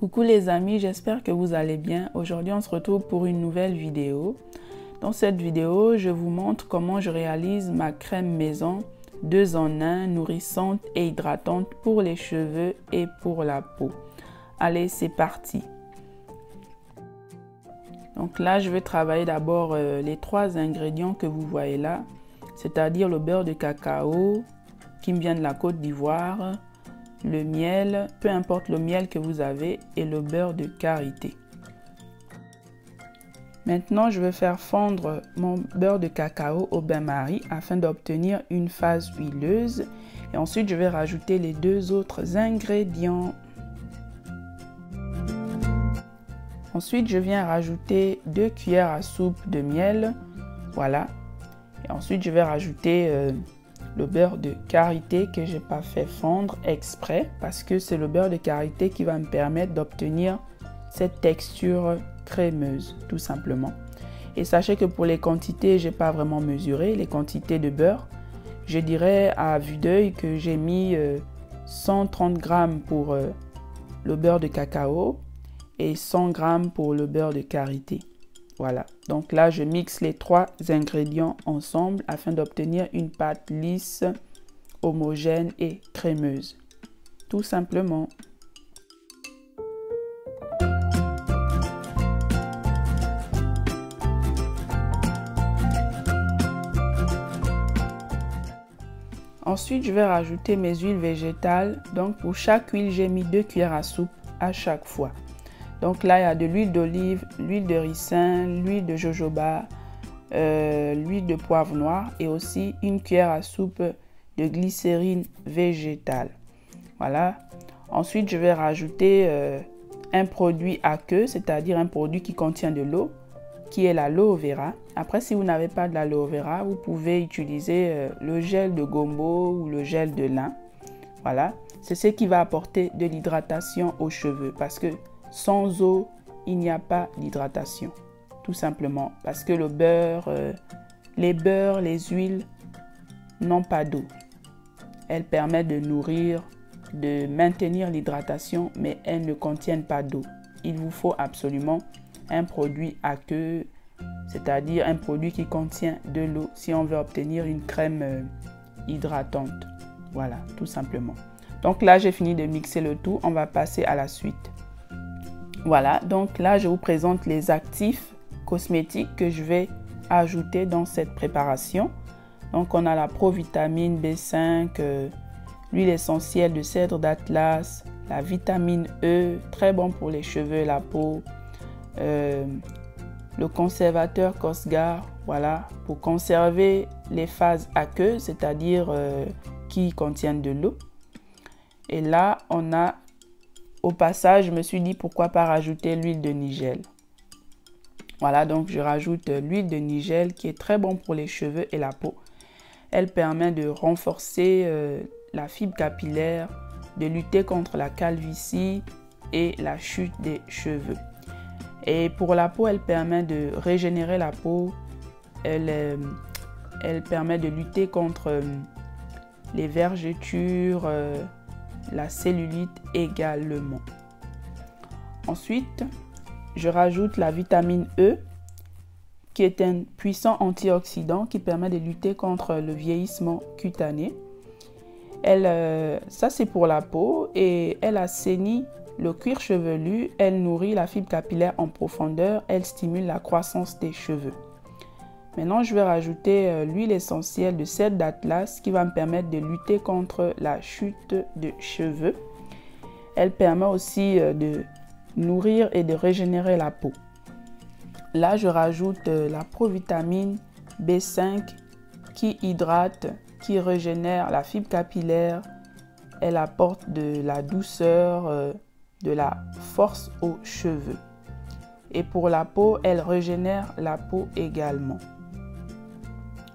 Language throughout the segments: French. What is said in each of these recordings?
Coucou les amis, j'espère que vous allez bien. Aujourd'hui, on se retrouve pour une nouvelle vidéo. Dans cette vidéo, je vous montre comment je réalise ma crème maison 2 en 1, nourrissante et hydratante pour les cheveux et pour la peau. Allez, c'est parti. Donc là, je vais travailler d'abord les 3 ingrédients que vous voyez là, c'est-à-dire le beurre de cacao qui me vient de la Côte d'Ivoire, le miel, peu importe le miel que vous avez, et le beurre de karité. Maintenant, je vais faire fondre mon beurre de cacao au bain-marie afin d'obtenir une phase huileuse. Et ensuite, je vais rajouter les 2 autres ingrédients. Ensuite, je viens rajouter 2 cuillères à soupe de miel. Voilà. Et ensuite, je vais rajouter le beurre de karité que je n'ai pas fait fondre exprès parce que c'est le beurre de karité qui va me permettre d'obtenir cette texture crémeuse, tout simplement. Et sachez que pour les quantités, je n'ai pas vraiment mesuré les quantités de beurre. Je dirais à vue d'œil que j'ai mis 130 grammes pour le beurre de cacao et 100 grammes pour le beurre de karité. Voilà, donc là je mixe les 3 ingrédients ensemble afin d'obtenir une pâte lisse, homogène et crémeuse. Tout simplement. Ensuite, je vais rajouter mes huiles végétales. Donc pour chaque huile, j'ai mis 2 cuillères à soupe à chaque fois. Donc là, il y a de l'huile d'olive, l'huile de ricin, l'huile de jojoba, l'huile de poivre noir et aussi 1 cuillère à soupe de glycérine végétale. Voilà. Ensuite, je vais rajouter un produit aqueux, c'est-à-dire un produit qui contient de l'eau, qui est l'aloe vera. Après, si vous n'avez pas de l'aloe vera, vous pouvez utiliser le gel de gombo ou le gel de lin. Voilà. C'est ce qui va apporter de l'hydratation aux cheveux parce que sans eau, il n'y a pas d'hydratation, tout simplement. Parce que le beurre, les huiles n'ont pas d'eau. Elles permettent de nourrir, de maintenir l'hydratation, mais elles ne contiennent pas d'eau. Il vous faut absolument un produit aqueux, c'est-à-dire un produit qui contient de l'eau si on veut obtenir une crème hydratante. Voilà, tout simplement. Donc là, j'ai fini de mixer le tout. On va passer à la suite. Voilà, donc là, je vous présente les actifs cosmétiques que je vais ajouter dans cette préparation. Donc, on a la provitamine B5, l'huile essentielle de cèdre d'Atlas, la vitamine E, très bon pour les cheveux et la peau, le conservateur Cosgar, voilà, pour conserver les phases aqueuses, c'est-à-dire qui contiennent de l'eau. Et là, on a au passage, je me suis dit pourquoi pas rajouter l'huile de nigel. Voilà, donc je rajoute l'huile de nigel qui est très bon pour les cheveux et la peau. Elle permet de renforcer la fibre capillaire, de lutter contre la calvitie et la chute des cheveux. Et pour la peau, elle permet de régénérer la peau. Elle permet de lutter contre les vergetures, la cellulite également. Ensuite, je rajoute la vitamine E qui est un puissant antioxydant qui permet de lutter contre le vieillissement cutané. Ça c'est pour la peau et elle assainit le cuir chevelu, elle nourrit la fibre capillaire en profondeur, elle stimule la croissance des cheveux. Maintenant, je vais rajouter l'huile essentielle de cèdre d'Atlas qui va me permettre de lutter contre la chute de cheveux. Elle permet aussi de nourrir et de régénérer la peau. Là, je rajoute la provitamine B5 qui hydrate, qui régénère la fibre capillaire. Elle apporte de la douceur, de la force aux cheveux. Et pour la peau, elle régénère la peau également.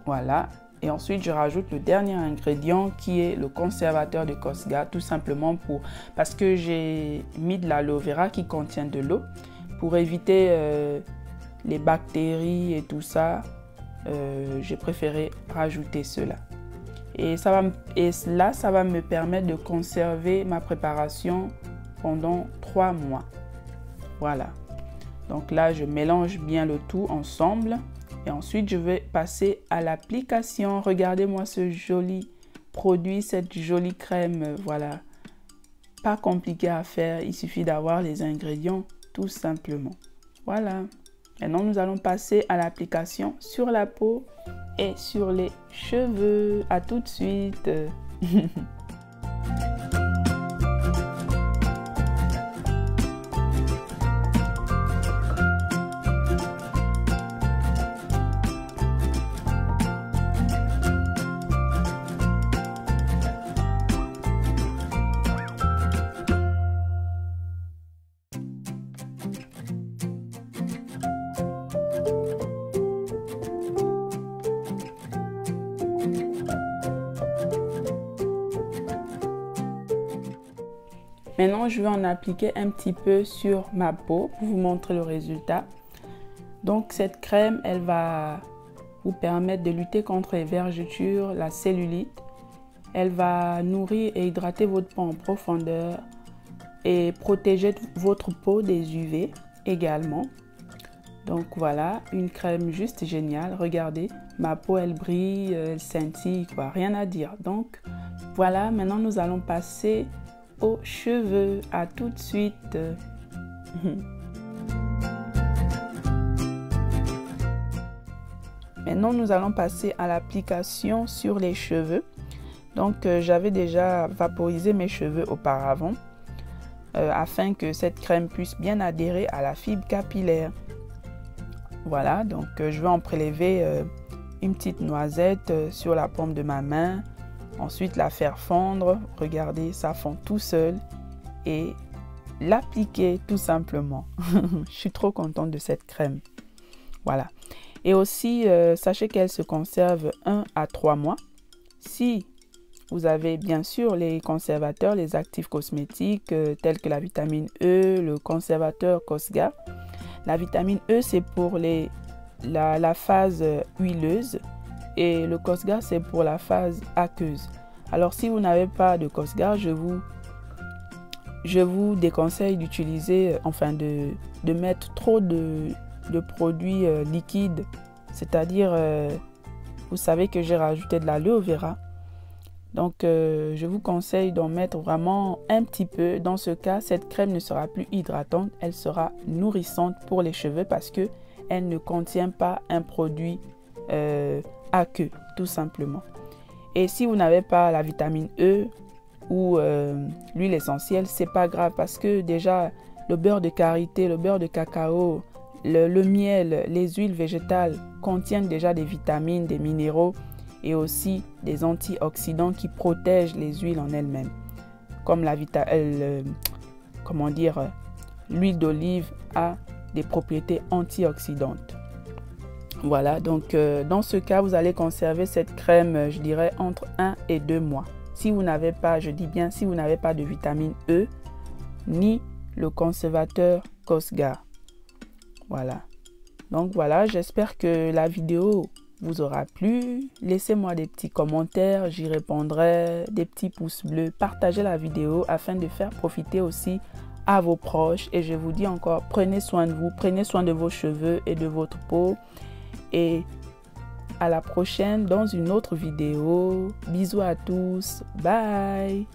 Voilà, et ensuite je rajoute le dernier ingrédient qui est le conservateur de Cosgar, tout simplement parce que j'ai mis de l'aloe vera qui contient de l'eau pour éviter les bactéries et tout ça. J'ai préféré rajouter cela. Et là, ça va me permettre de conserver ma préparation pendant 3 mois. Voilà. Donc là, je mélange bien le tout ensemble. Et ensuite, je vais passer à l'application. Regardez-moi ce joli produit, cette jolie crème. Voilà. Pas compliqué à faire. Il suffit d'avoir les ingrédients tout simplement. Voilà. Maintenant, nous allons passer à l'application sur la peau et sur les cheveux. À tout de suite. Maintenant, je vais en appliquer un petit peu sur ma peau pour vous montrer le résultat. Donc, cette crème, elle va vous permettre de lutter contre les vergetures, la cellulite. Elle va nourrir et hydrater votre peau en profondeur et protéger votre peau des UV également. Donc voilà, une crème juste géniale. Regardez, ma peau, elle brille, elle scintille, quoi, rien à dire. Donc voilà, maintenant nous allons passer aux cheveux. À tout de suite. Maintenant, nous allons passer à l'application sur les cheveux. Donc, j'avais déjà vaporisé mes cheveux auparavant afin que cette crème puisse bien adhérer à la fibre capillaire. Voilà, donc je vais en prélever une petite noisette sur la paume de ma main. Ensuite, la faire fondre. Regardez, ça fond tout seul. Et l'appliquer tout simplement. Je suis trop contente de cette crème. Voilà. Et aussi, sachez qu'elle se conserve 1 à 3 mois. Si vous avez bien sûr les conservateurs, les actifs cosmétiques tels que la vitamine E, le conservateur Cosgar. La vitamine E, c'est pour la phase huileuse. Et le Cosgar, c'est pour la phase aqueuse. Alors, si vous n'avez pas de Cosgar, je vous déconseille d'utiliser, enfin de mettre trop de produits liquides. C'est-à-dire, vous savez que j'ai rajouté de l'aloe vera. Donc, je vous conseille d'en mettre vraiment un petit peu. Dans ce cas, cette crème ne sera plus hydratante. Elle sera nourrissante pour les cheveux parce qu'elle ne contient pas un produit aqueux, tout simplement. Et si vous n'avez pas la vitamine E ou l'huile essentielle, c'est pas grave parce que déjà le beurre de karité, le beurre de cacao, le miel, les huiles végétales contiennent déjà des vitamines, des minéraux et aussi des antioxydants qui protègent les huiles en elles-mêmes. Comme l'huile d'olive a des propriétés antioxydantes. Voilà, donc dans ce cas, vous allez conserver cette crème, je dirais, entre 1 et 2 mois. Si vous n'avez pas, je dis bien, si vous n'avez pas de vitamine E, ni le conservateur Cosgar. Voilà. Donc voilà, j'espère que la vidéo vous aura plu. Laissez-moi des petits commentaires, j'y répondrai, des petits pouces bleus. Partagez la vidéo afin de faire profiter aussi à vos proches. Et je vous dis encore, prenez soin de vous, prenez soin de vos cheveux et de votre peau. Et à la prochaine dans une autre vidéo. Bisous à tous. Bye.